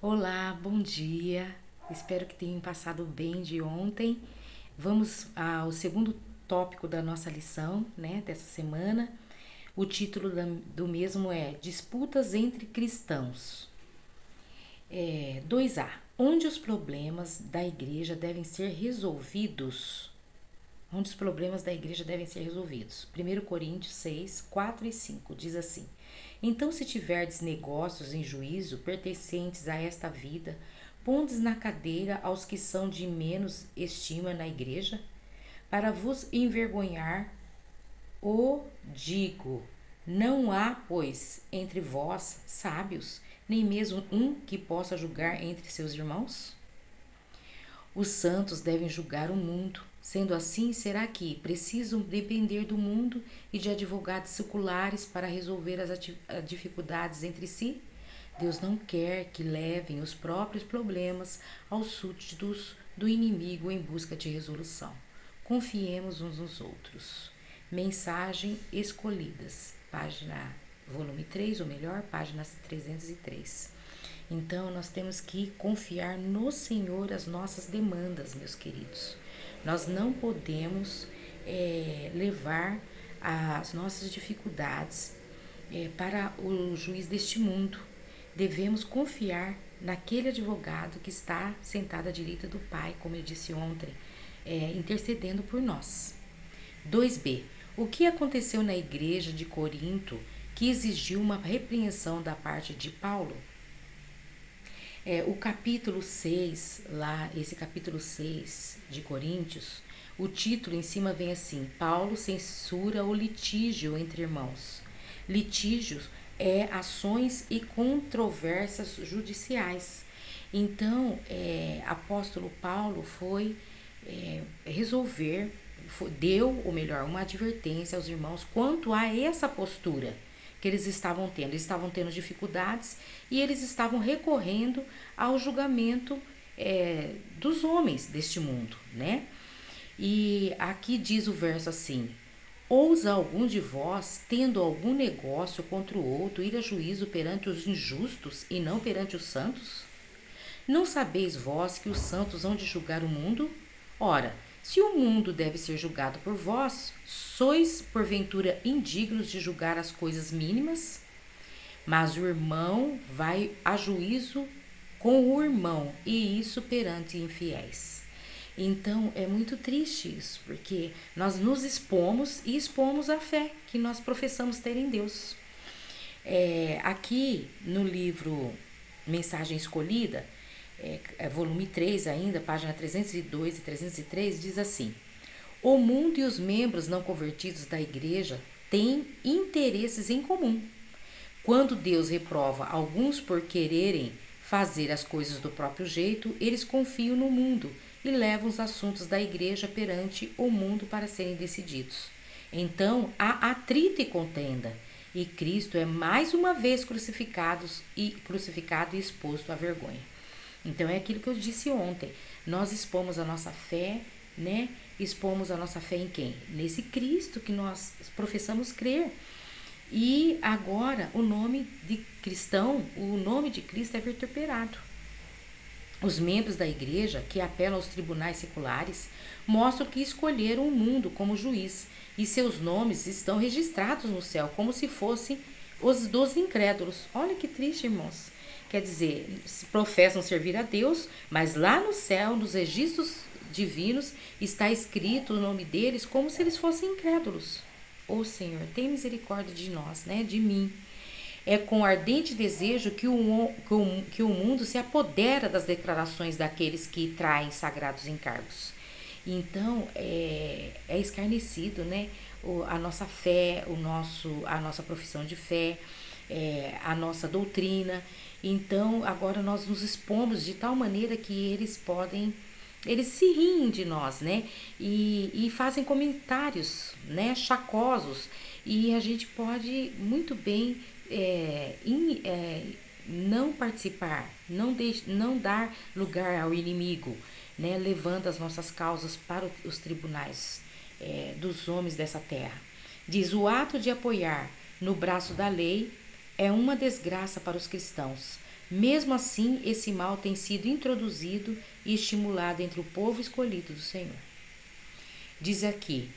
Olá, bom dia. Espero que tenham passado bem de ontem. Vamos ao segundo tópico da nossa lição, né, dessa semana. O título do mesmo é Disputas entre Cristãos. 2A. Onde os problemas da igreja devem ser resolvidos? Onde os problemas da igreja devem ser resolvidos. 1 Coríntios 6, 4 e 5 diz assim: Então, se tiverdes negócios em juízo pertencentes a esta vida, pondes na cadeira aos que são de menos estima na igreja? Para vos envergonhar, o digo: não há, pois, entre vós sábios, nem mesmo um que possa julgar entre seus irmãos? Os santos devem julgar o mundo. Sendo assim, será que precisam depender do mundo e de advogados seculares para resolver as dificuldades entre si? Deus não quer que levem os próprios problemas aos súditos do inimigo em busca de resolução. Confiemos uns nos outros. Mensagem Escolhidas, volume 3, ou melhor, página 303. Então, nós temos que confiar no Senhor as nossas demandas, meus queridos. Nós não podemos levar as nossas dificuldades para o juiz deste mundo. Devemos confiar naquele advogado que está sentado à direita do Pai, como eu disse ontem, intercedendo por nós. 2b. O que aconteceu na igreja de Corinto que exigiu uma repreensão da parte de Paulo? O capítulo 6, esse capítulo 6 de Coríntios, o título em cima vem assim: Paulo censura o litígio entre irmãos. Litígios ações e controvérsias judiciais. Então, apóstolo Paulo foi resolver, deu, ou melhor, uma advertência aos irmãos quanto a essa postura que eles estavam tendo. Eles estavam tendo dificuldades e eles estavam recorrendo ao julgamento dos homens deste mundo, né? E aqui diz o verso assim: ousa algum de vós, tendo algum negócio contra o outro, ir a juízo perante os injustos e não perante os santos? Não sabeis vós que os santos hão de julgar o mundo? Ora, se o mundo deve ser julgado por vós, sois porventura indignos de julgar as coisas mínimas? Mas o irmão vai a juízo com o irmão, e isso perante infiéis. Então é muito triste isso, porque nós nos expomos e expomos a fé que nós professamos ter em Deus. Aqui no livro Mensagem Escolhida, volume 3 ainda, página 302 e 303, diz assim: o mundo e os membros não convertidos da igreja têm interesses em comum. Quando Deus reprova alguns por quererem fazer as coisas do próprio jeito, eles confiam no mundo e levam os assuntos da igreja perante o mundo para serem decididos. Então há atrito e contenda, e Cristo é mais uma vez crucificado e exposto à vergonha. Então é aquilo que eu disse ontem. Nós expomos a nossa fé, né? Expomos a nossa fé em quem? Nesse Cristo que nós professamos crer. E agora o nome de cristão, o nome de Cristo é vituperado. Os membros da igreja que apelam aos tribunais seculares mostram que escolheram o mundo como juiz e seus nomes estão registrados no céu como se fossem os dos incrédulos. Olha que triste, irmãos. Quer dizer, professam servir a Deus, mas lá no céu, nos registros divinos, está escrito o nome deles como se eles fossem incrédulos. Ô Senhor, tem misericórdia de nós, né? De mim. É com ardente desejo que o mundo se apodera das declarações daqueles que traem sagrados encargos. Então, é escarnecido, né? A nossa fé, a nossa profissão de fé, a nossa doutrina. Então, agora nós nos expomos de tal maneira que eles se riem de nós, né? E fazem comentários, né? Chacosos. E a gente pode muito bem não participar, não dar lugar ao inimigo, né? Levando as nossas causas para os tribunais dos homens dessa terra. Diz: o ato de apoiar no braço da lei é uma desgraça para os cristãos, Mesmo assim, esse mal tem sido introduzido e estimulado entre o povo escolhido do Senhor. Diz aqui,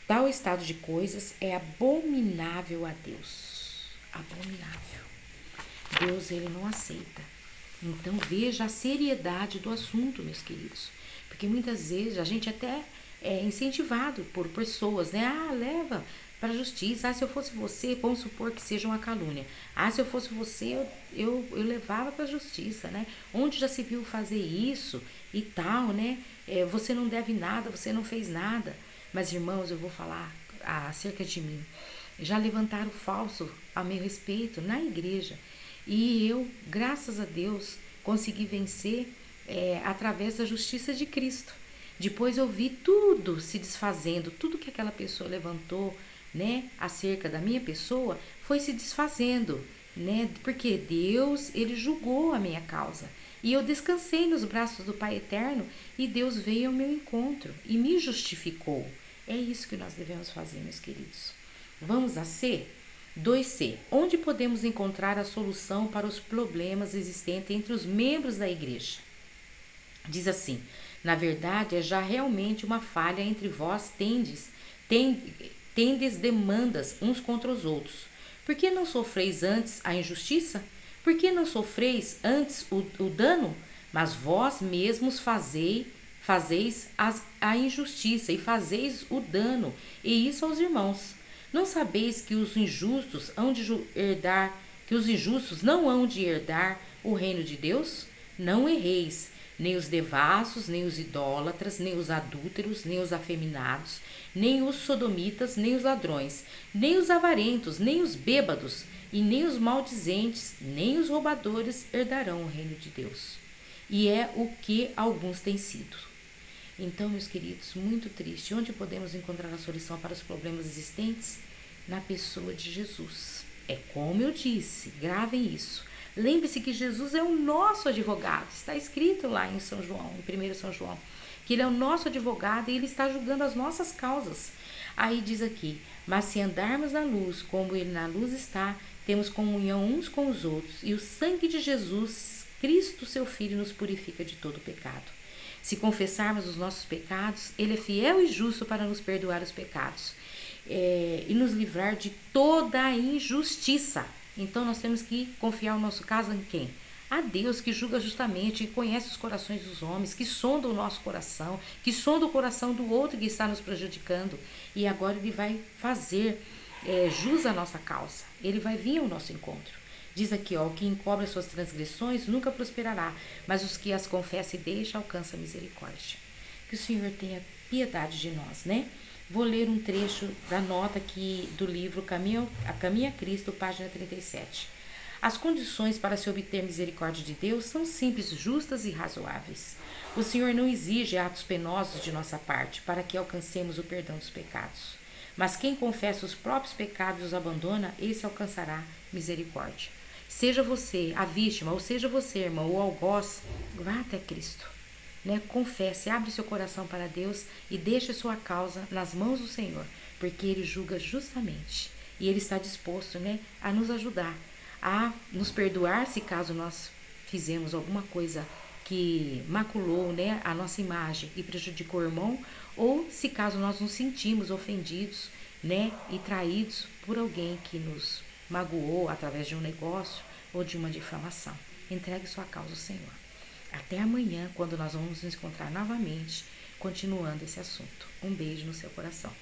tal estado de coisas é abominável a Deus. Abominável. Deus, ele não aceita. Então veja a seriedade do assunto, meus queridos. Porque muitas vezes a gente até é incentivado por pessoas, né? Ah, leva para a justiça. Ah, se eu fosse você, vamos supor que seja uma calúnia. Ah, se eu fosse você, eu levava para a justiça, né? Onde já se viu fazer isso e tal, né? Você não deve nada, você não fez nada. Mas, irmãos, eu vou falar acerca de mim. Já levantaram falso a meu respeito na igreja. E eu, graças a Deus, consegui vencer através da justiça de Cristo. Depois eu vi tudo se desfazendo, tudo que aquela pessoa levantou, né, acerca da minha pessoa, foi se desfazendo, né? Porque Deus, ele julgou a minha causa. E eu descansei nos braços do Pai Eterno e Deus veio ao meu encontro e me justificou. É isso que nós devemos fazer, meus queridos. Vamos a C? 2C. Onde podemos encontrar a solução para os problemas existentes entre os membros da igreja? Diz assim: na verdade, é já realmente uma falha entre vós tendes demandas uns contra os outros. Por que não sofreis antes a injustiça? Por que não sofreis antes o dano? Mas vós mesmos fazeis a injustiça e fazeis o dano, e isso aos irmãos. Não sabeis que os injustos não hão de herdar o reino de Deus? Não erreis, nem os devassos, nem os idólatras, nem os adúlteros, nem os afeminados, nem os sodomitas, nem os ladrões, nem os avarentos, nem os bêbados, e nem os maldizentes, nem os roubadores herdarão o reino de Deus. E é o que alguns têm sido. Então, meus queridos, muito triste. Onde podemos encontrar a solução para os problemas existentes? Na pessoa de Jesus. É como eu disse, gravem isso. Lembre-se que Jesus é o nosso advogado. Está escrito lá em São João, em 1 São João, que ele é o nosso advogado e ele está julgando as nossas causas. Aí diz aqui: mas se andarmos na luz, como ele na luz está, temos comunhão uns com os outros, e o sangue de Jesus, Cristo, seu Filho, nos purifica de todo pecado. Se confessarmos os nossos pecados, ele é fiel e justo para nos perdoar os pecados e nos livrar de toda a injustiça. Então nós temos que confiar o nosso caso em quem? A Deus, que julga justamente, que conhece os corações dos homens, que sonda o nosso coração, que sonda o coração do outro que está nos prejudicando. E agora ele vai fazer jus à nossa causa. Ele vai vir ao nosso encontro. Diz aqui, ó: o que encobre as suas transgressões nunca prosperará, mas os que as confessa e deixa alcança a misericórdia. Que o Senhor tenha piedade de nós, né? Vou ler um trecho da nota aqui do livro Caminho a Cristo, página 37. As condições para se obter misericórdia de Deus são simples, justas e razoáveis. O Senhor não exige atos penosos de nossa parte para que alcancemos o perdão dos pecados. Mas quem confessa os próprios pecados e os abandona, esse alcançará misericórdia. Seja você a vítima, ou seja você, irmão, ou algoz, vá até Cristo. Né? Confesse, abre seu coração para Deus e deixe sua causa nas mãos do Senhor, porque Ele julga justamente e Ele está disposto, né, a nos ajudar, a nos perdoar se caso nós fizemos alguma coisa que maculou, né, a nossa imagem e prejudicou o irmão, ou se caso nós nos sentimos ofendidos, né, e traídos por alguém que nos magoou através de um negócio ou de uma difamação. Entregue sua causa ao Senhor. Até amanhã, quando nós vamos nos encontrar novamente, continuando esse assunto. Um beijo no seu coração.